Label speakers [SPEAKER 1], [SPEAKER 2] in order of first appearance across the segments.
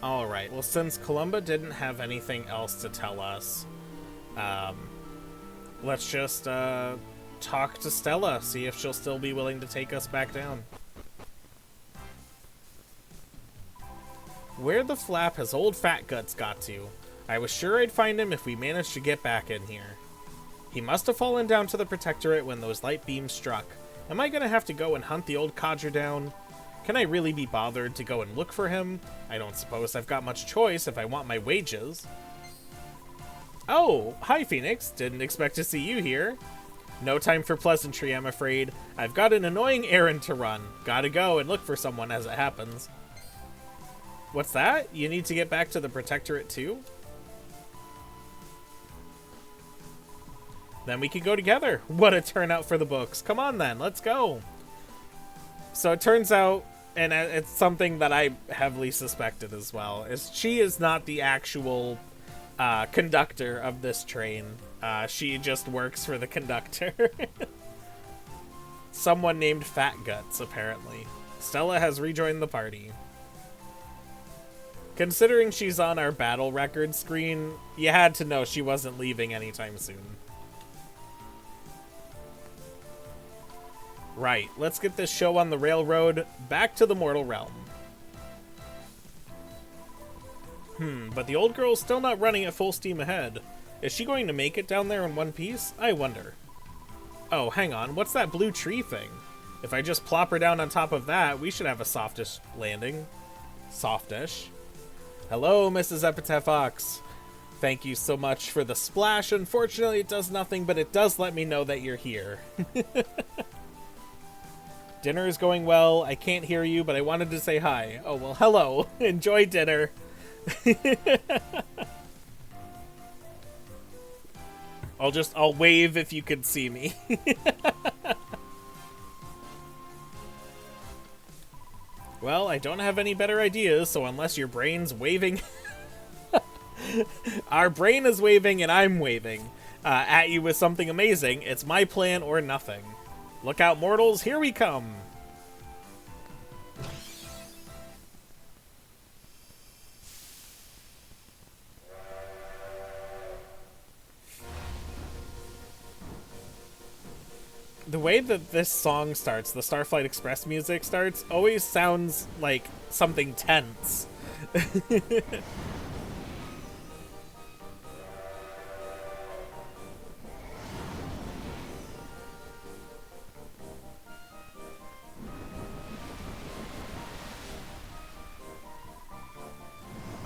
[SPEAKER 1] Alright, well, since Columba didn't have anything else to tell us, let's just talk to Stella, see if she'll still be willing to take us back down. Where the flap has old Fat Guts got to? I was sure I'd find him if we managed to get back in here. He must have fallen down to the Protectorate when those light beams struck. Am I gonna have to go and hunt the old codger down? Can I really be bothered to go and look for him? I don't suppose I've got much choice if I want my wages. Oh, hi Phoenix. Didn't expect to see you here. No time for pleasantry, I'm afraid. I've got an annoying errand to run. Gotta go and look for someone as it happens. What's that? You need to get back to the Protectorate too? Then we could go together. What a turnout for the books. Come on then, let's go. So it turns out, and it's something that I heavily suspected as well, is she is not the actual conductor of this train. She just works for the conductor. Someone named Fat Guts, apparently. Stella has rejoined the party. Considering she's on our battle record screen, you had to know she wasn't leaving anytime soon. Right, let's get this show on the railroad back to the mortal realm. But the old girl's still not running at full steam ahead. Is she going to make it down there in one piece? I wonder. Oh, hang on, what's that blue tree thing? If I just plop her down on top of that, we should have a softish landing. Softish. Hello, Mrs. Epitaph Ox. Thank you so much for the splash. Unfortunately, it does nothing, but it does let me know that you're here. Dinner is going well. I can't hear you, but I wanted to say hi. Oh, well, hello. Enjoy dinner. I'll wave if you could see me. Well, I don't have any better ideas, so unless your brain's waving... Our brain is waving and I'm waving at you with something amazing. It's my plan or nothing. Look out, mortals, here we come! The way that this song starts, the Starflight Express music starts, always sounds like something tense.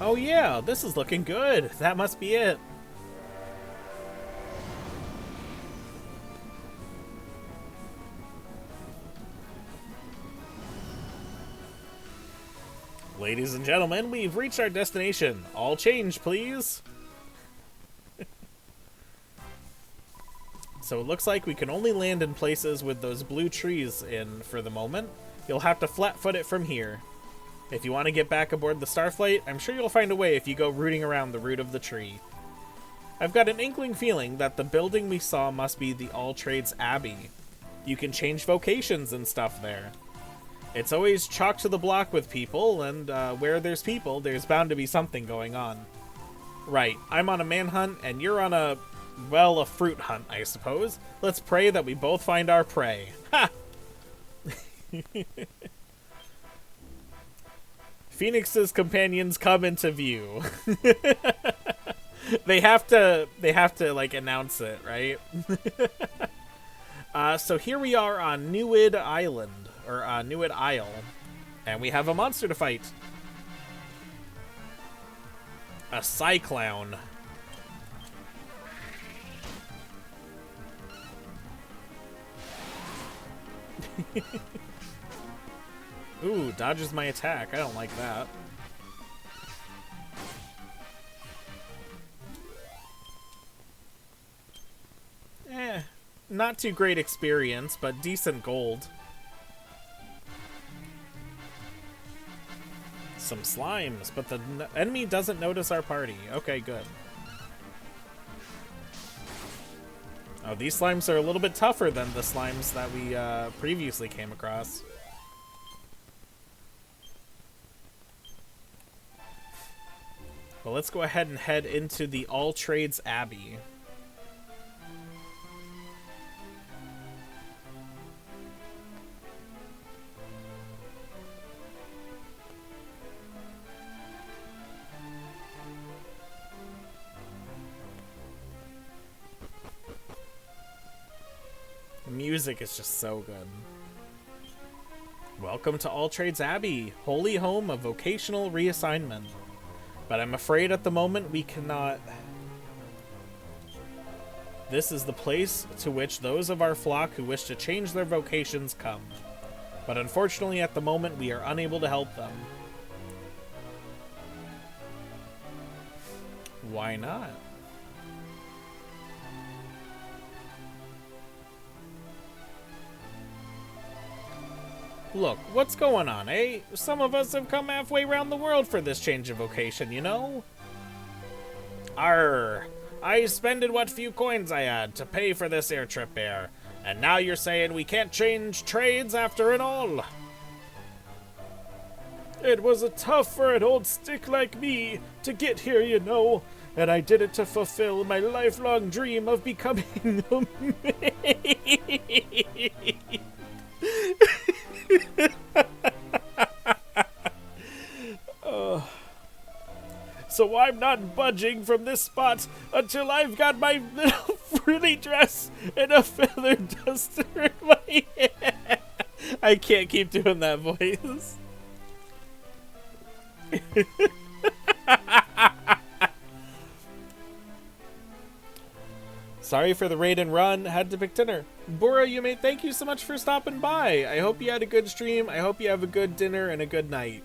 [SPEAKER 1] Oh yeah, this is looking good. That must be it. Ladies and gentlemen, we've reached our destination. All change, please. So it looks like we can only land in places with those blue trees in for the moment. You'll have to flat-foot it from here. If you want to get back aboard the Starflight, I'm sure you'll find a way if you go rooting around the root of the tree. I've got an inkling feeling that the building we saw must be the Alltrades Abbey. You can change vocations and stuff there. It's always chalk to the block with people, and where there's people, there's bound to be something going on. Right, I'm on a manhunt, and you're on a, well, a fruit hunt, I suppose. Let's pray that we both find our prey. Ha! Phoenix's companions come into view. They have to like announce it, right? So here we are on Newid Island, or Newid Isle, and we have a monster to fight. A Cyclown. Ooh, dodges my attack. I don't like that. Not too great experience, but decent gold. Some slimes, but the enemy doesn't notice our party. Okay, good. Oh, these slimes are a little bit tougher than the slimes that we previously came across. Well, let's go ahead and head into the Alltrades Abbey. The music is just so good. Welcome to Alltrades Abbey, holy home of vocational reassignment. But I'm afraid at the moment we cannot. This is the place to which those of our flock who wish to change their vocations come. But unfortunately at the moment we are unable to help them. Why not? Look, what's going on, eh? Some of us have come halfway around the world for this change of vocation, you know? Arr! I spended what few coins I had to pay for this air trip here, and now you're saying we can't change trades after it all? It was a tough for an old stick like me to get here, you know, and I did it to fulfill my lifelong dream of becoming a maid. So I'm not budging from this spot until I've got my little frilly dress and a feather duster in my hand. I can't keep doing that voice. Sorry for the raid and run. Had to pick dinner. Bora, you may thank you so much for stopping by. I hope you had a good stream. I hope you have a good dinner and a good night.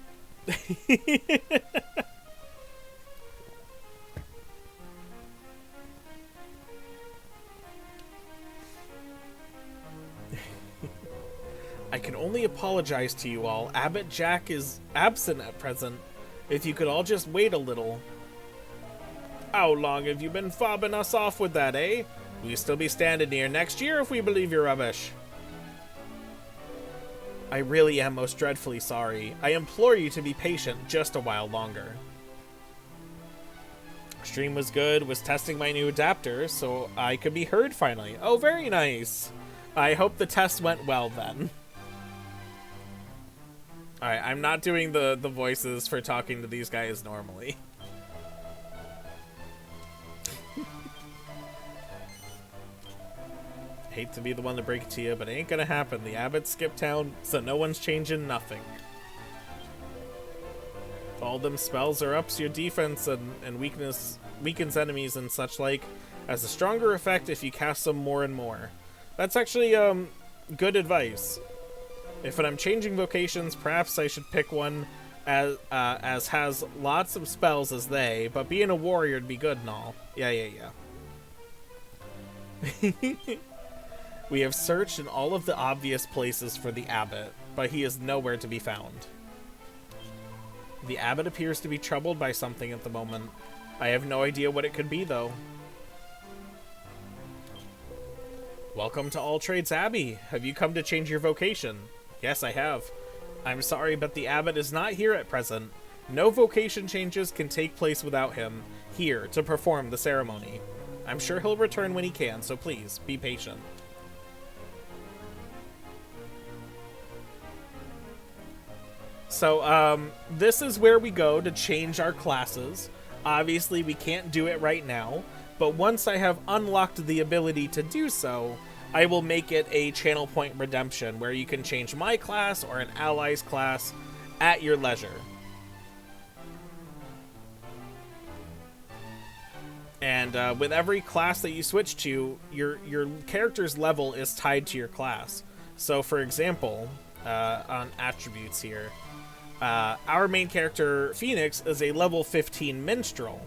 [SPEAKER 1] I can only apologize to you all. Abbott Jack is absent at present. If you could all just wait a little. How long have you been fobbing us off with that, eh? We'll still be standing here next year if we believe you're rubbish. I really am most dreadfully sorry. I implore you to be patient just a while longer. Stream was good, was testing my new adapter, so I could be heard finally. Oh, very nice. I hope the test went well then. Alright, I'm not doing the voices for talking to these guys normally. Hate to be the one to break it to you, but it ain't gonna happen. The Abbott skipped town, so no one's changing nothing. All them spells are ups your defense and weakens enemies and such like, has a stronger effect if you cast them more and more. That's actually good advice. If I'm changing vocations, perhaps I should pick one as has lots of spells as they, but being a warrior would be good and all. Yeah. We have searched in all of the obvious places for the Abbot, but he is nowhere to be found. The Abbot appears to be troubled by something at the moment. I have no idea what it could be, though. Welcome to Alltrades Abbey. Have you come to change your vocation? Yes, I have. I'm sorry, but the Abbot is not here at present. No vocation changes can take place without him here to perform the ceremony. I'm sure he'll return when he can, so please, be patient. So, this is where we go to change our classes. Obviously, we can't do it right now, but once I have unlocked the ability to do so, I will make it a channel point redemption where you can change my class or an ally's class at your leisure. And with every class that you switch to, your character's level is tied to your class. So, for example, on attributes here, our main character, Phoenix, is a level 15 minstrel.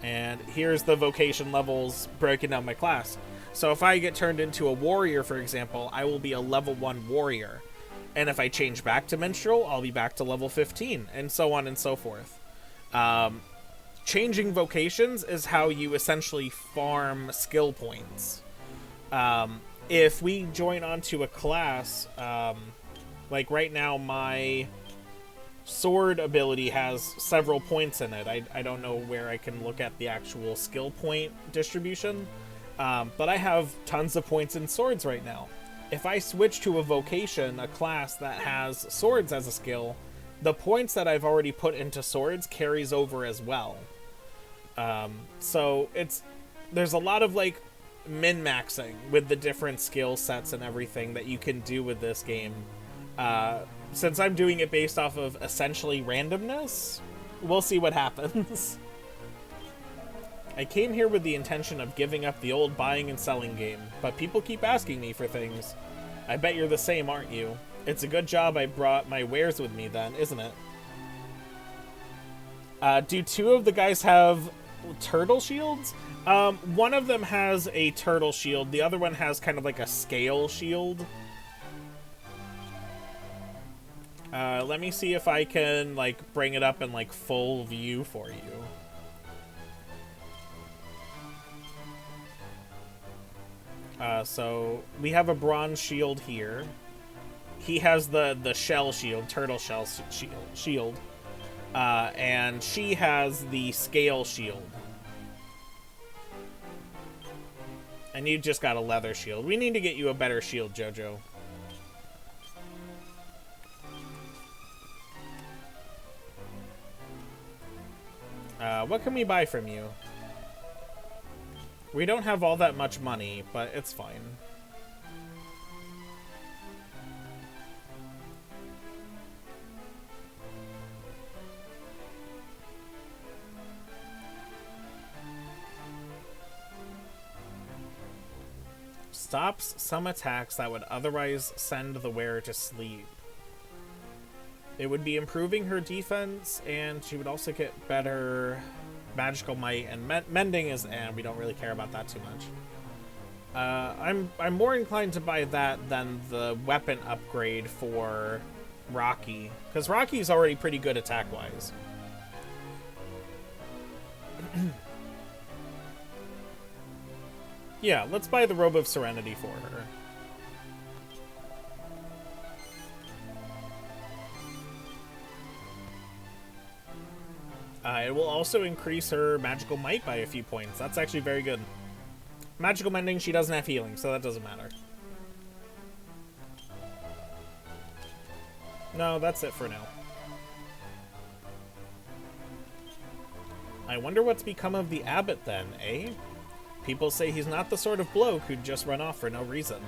[SPEAKER 1] And here's the vocation levels breaking down my class. So if I get turned into a warrior, for example, I will be a level 1 warrior. And if I change back to minstrel, I'll be back to level 15, and so on and so forth. Changing vocations is how you essentially farm skill points. If we join onto a class, like right now my sword ability has several points in it. I don't know where I can look at the actual skill point distribution, but I have tons of points in swords right now. If I switch to a vocation, a class that has swords as a skill, the points that I've already put into swords carries over as well. So there's a lot of like min-maxing with the different skill sets and everything that you can do with this game. Since I'm doing it based off of essentially randomness, we'll see what happens. I came here with the intention of giving up the old buying and selling game, but people keep asking me for things. I bet you're the same, aren't you? It's a good job I brought my wares with me then, isn't it? Do two of the guys have turtle shields? One of them has a turtle shield. The other one has kind of like a scale shield. Let me see if I can like bring it up in like full view for you. So we have a bronze shield here. He has the shell shield, turtle shell shield. And she has the scale shield. And you just got a leather shield. We need to get you a better shield, Jojo. What can we buy from you? We don't have all that much money, but it's fine. Stops some attacks that would otherwise send the wearer to sleep. It would be improving her defense, and she would also get better magical might, and mending is, and we don't really care about that too much. I'm more inclined to buy that than the weapon upgrade for Rocky, because Rocky's already pretty good attack-wise. Yeah, let's buy the Robe of Serenity for her. It will also increase her magical might by a few points. That's actually very good. Magical mending, she doesn't have healing, so that doesn't matter. No, that's it for now. I wonder what's become of the Abbott then, eh? People say he's not the sort of bloke who'd just run off for no reason.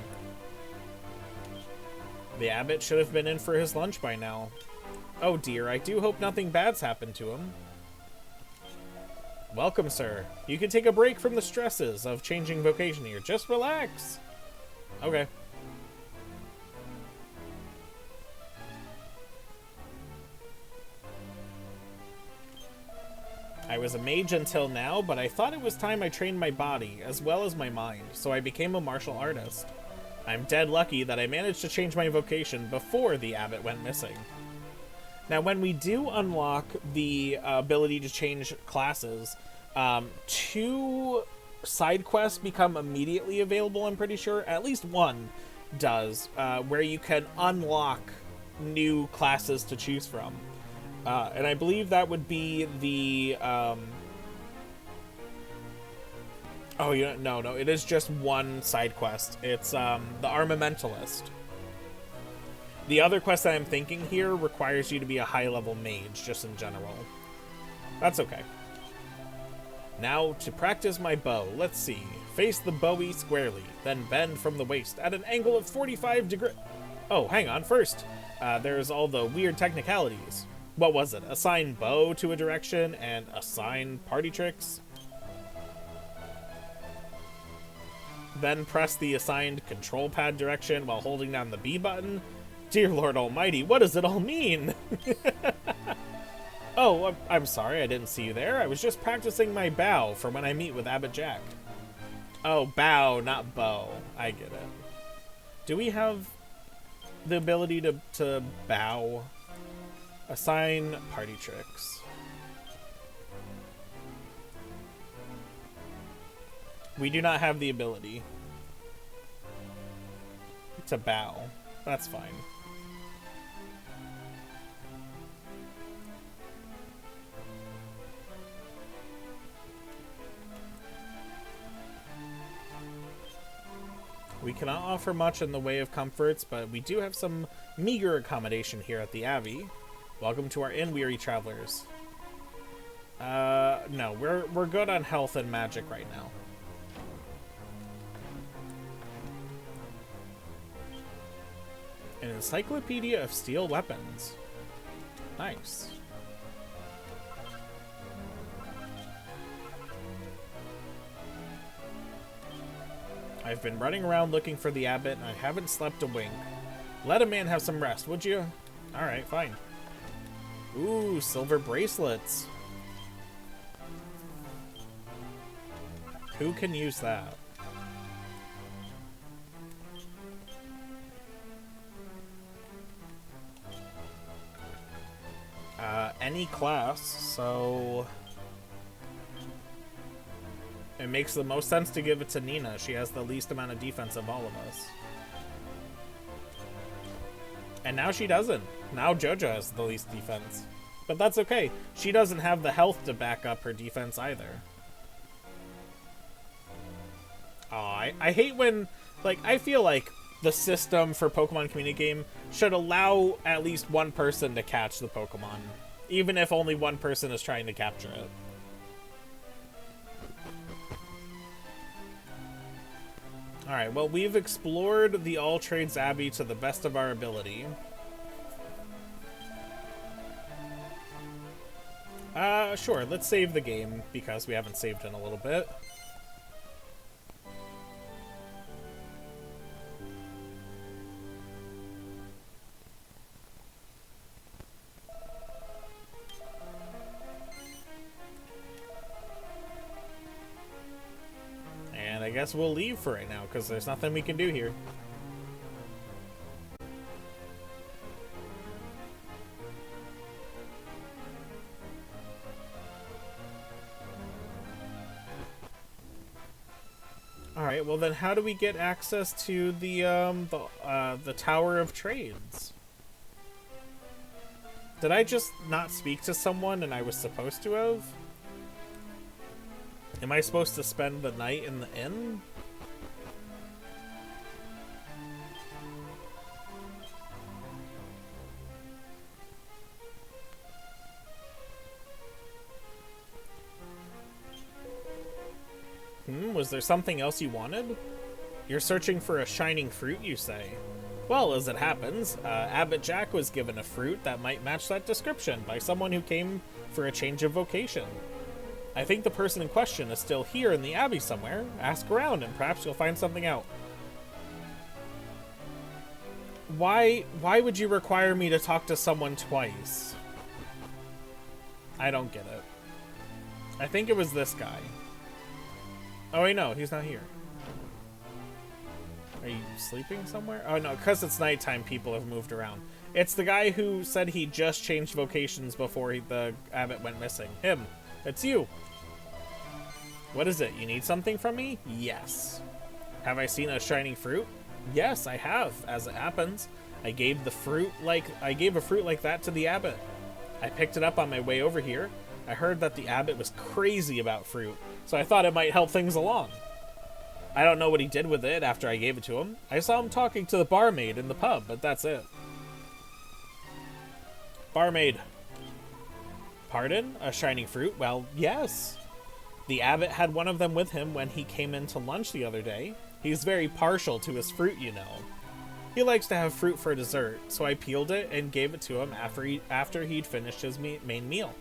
[SPEAKER 1] The Abbott should have been in for his lunch by now. Oh dear, I do hope nothing bad's happened to him. Welcome, sir. You can take a break from the stresses of changing vocation here. Just relax. Okay. I was a mage until now, but I thought it was time I trained my body, as well as my mind, so I became a martial artist. I'm dead lucky that I managed to change my vocation before the Abbott went missing. Now, when we do unlock the ability to change classes, 2 side quests become immediately available, I'm pretty sure. At least one does, where you can unlock new classes to choose from. And I believe that would be the... Oh, no, it is just one side quest. It's the Armamentalist. The other quest that I'm thinking here requires you to be a high-level mage, just in general. That's okay. Now, to practice my bow, let's see. Face the bowie squarely, then bend from the waist at an angle of 45 degrees. Oh, hang on, first. There's all the weird technicalities. What was it? Assign bow to a direction and assign party tricks? Then press the assigned control pad direction while holding down the B button? Dear Lord Almighty, what does it all mean? Oh, I'm sorry, I didn't see you there. I was just practicing my bow for when I meet with Abbott Jack. Oh, bow, not bow. I get it. Do we have the ability to bow? Assign party tricks. We do not have the ability to bow. That's fine. We cannot offer much in the way of comforts, but we do have some meager accommodation here at the Abbey. Welcome to our inn, weary travelers. No, we're good on health and magic right now. An encyclopedia of steel weapons. Nice. I've been running around looking for the Abbott, and I haven't slept a wink. Let a man have some rest, would you? Alright, fine. Ooh, silver bracelets. Who can use that? Any class, so... It makes the most sense to give it to Nina. She has the least amount of defense of all of us. And now she doesn't. Now JoJo has the least defense. But that's okay. She doesn't have the health to back up her defense either. Aw, I hate when... Like, I feel like the system for Pokemon Community Game should allow at least one person to catch the Pokemon. Even if only one person is trying to capture it. Alright, well, we've explored the Alltrades Abbey to the best of our ability. Sure, let's save the game, because we haven't saved in a little bit. And I guess we'll leave for right now, because there's nothing we can do here. Alright, well then how do we get access to the Tower of Trades? Did I just not speak to someone and I was supposed to have? Am I supposed to spend the night in the inn? Was there something else you wanted? You're searching for a shining fruit, you say? Well, as it happens, Abbott Jack was given a fruit that might match that description by someone who came for a change of vocation. I think the person in question is still here in the Abbey somewhere. Ask around and perhaps you'll find something out. Why would you require me to talk to someone twice? I don't get it. I think it was this guy. Oh wait, no, he's not here. Are you sleeping somewhere? Oh no, because it's nighttime, people have moved around. It's the guy who said he just changed vocations before the Abbott went missing. Him. It's you. What is it? You need something from me? Yes. Have I seen a shining fruit? Yes, I have. As it happens, I gave a fruit like that to the Abbott. I picked it up on my way over here. I heard that the Abbott was crazy about fruit, so I thought it might help things along. I don't know what he did with it after I gave it to him. I saw him talking to the barmaid in the pub, but that's it. Barmaid. Pardon? A shining fruit? Well, yes. The Abbott had one of them with him when he came in to lunch the other day. He's very partial to his fruit, you know. He likes to have fruit for dessert, so I peeled it and gave it to him after he'd finished his main meal.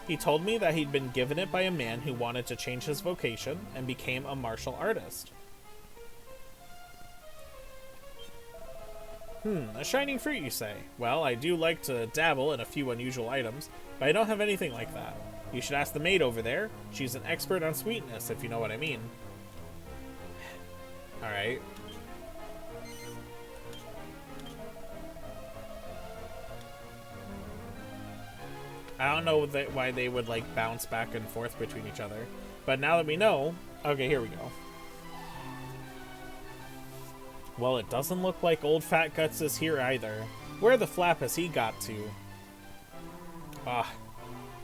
[SPEAKER 1] He told me that he'd been given it by a man who wanted to change his vocation and became a martial artist. A shining fruit, you say? Well, I do like to dabble in a few unusual items, but I don't have anything like that. You should ask the maid over there. She's an expert on sweetness, if you know what I mean. Alright. I don't know why they would, like, bounce back and forth between each other. But now that we know... Okay, here we go. Well, it doesn't look like Old Fat Guts is here either. Where the flap has he got to?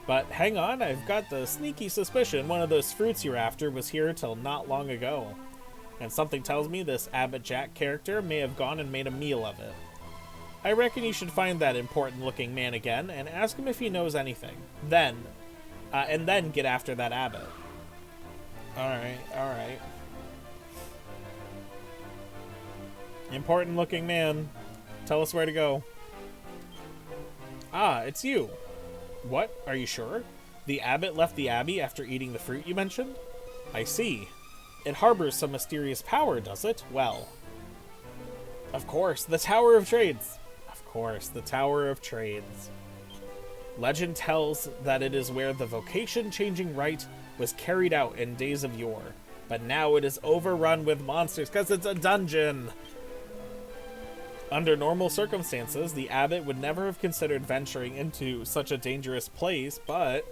[SPEAKER 1] But hang on, I've got the sneaky suspicion one of those fruits you're after was here till not long ago. And something tells me this Abbott Jack character may have gone and made a meal of it. I reckon you should find that important-looking man again and ask him if he knows anything. And then get after that Abbott. Alright. Important-looking man. Tell us where to go. Ah, it's you. What? Are you sure? The Abbott left the Abbey after eating the fruit you mentioned? I see. It harbors some mysterious power, does it? Well. Of course, the Tower of Trades. Of course, the Tower of Trades. Legend tells that it is where the vocation-changing rite was carried out in days of yore. But now it is overrun with monsters because it's a dungeon. Under normal circumstances, the Abbot would never have considered venturing into such a dangerous place, but,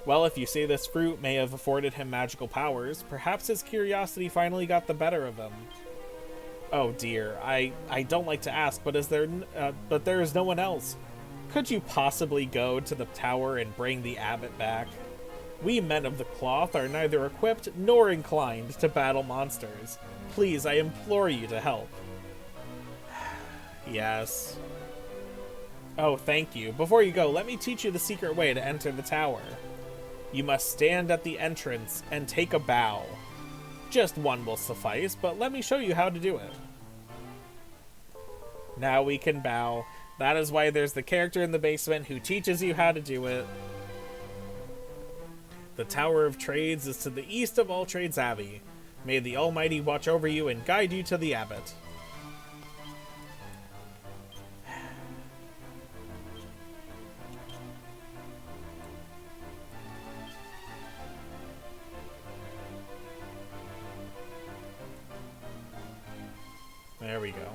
[SPEAKER 1] well, if you say this fruit may have afforded him magical powers, perhaps his curiosity finally got the better of him. Oh dear, I don't like to ask, but there is no one else. Could you possibly go to the tower and bring the Abbot back? We men of the cloth are neither equipped nor inclined to battle monsters. Please, I implore you to help. Yes. Oh, thank you. Before you go, let me teach you the secret way to enter the tower. You must stand at the entrance and take a bow. Just one will suffice, but let me show you how to do it. Now we can bow. That is why there's the character in the basement who teaches you how to do it. The Tower of Trades is to the east of Alltrades Abbey. May the Almighty watch over you and guide you to the Abbot. There we go.